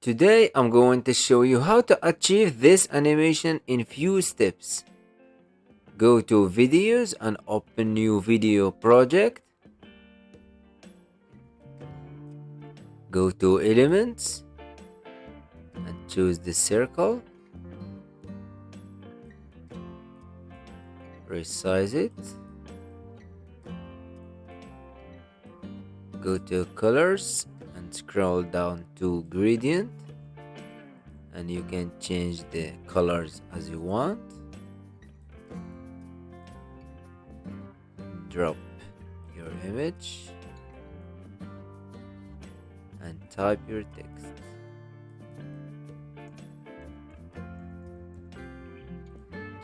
Today I'm going to show you how to achieve this animation in few steps. Go to videos and open new video project. Go to elements and choose the circle. Resize it. Go to colors and scroll down to gradient, and you can change the colors as you want. Drop your image and type your text.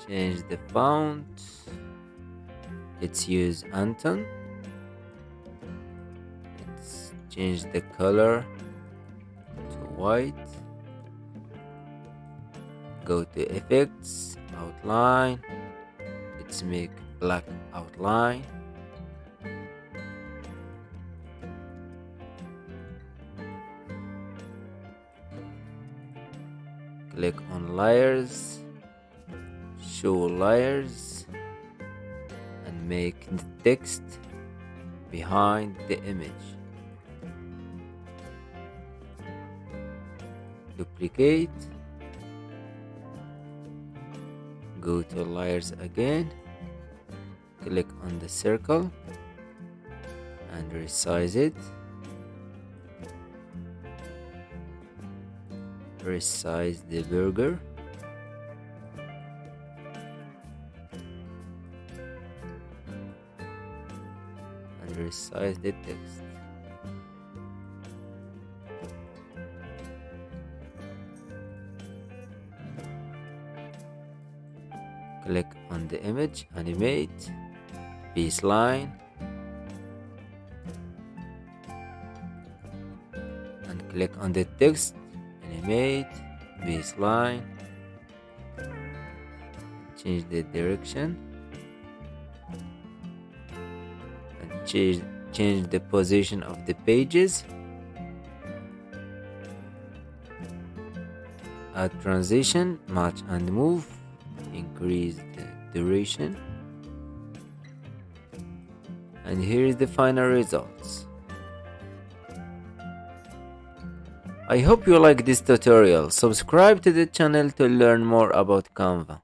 Change the font. Let's use Anton. Let's change the color to white. Go to effects, outline. Let's make black outline. Click on layers, show layers, and make the text behind the image. Duplicate. Go to layers again. Click on the circle and resize it. Resize the burger. And resize the text. Click on the image, animate, baseline, and click on the text, animate, baseline, change the direction, and change the position of the pages. Add transition, match and move, increase the duration, and here is the final results. I hope you like this tutorial. Subscribe to the channel to learn more about Canva.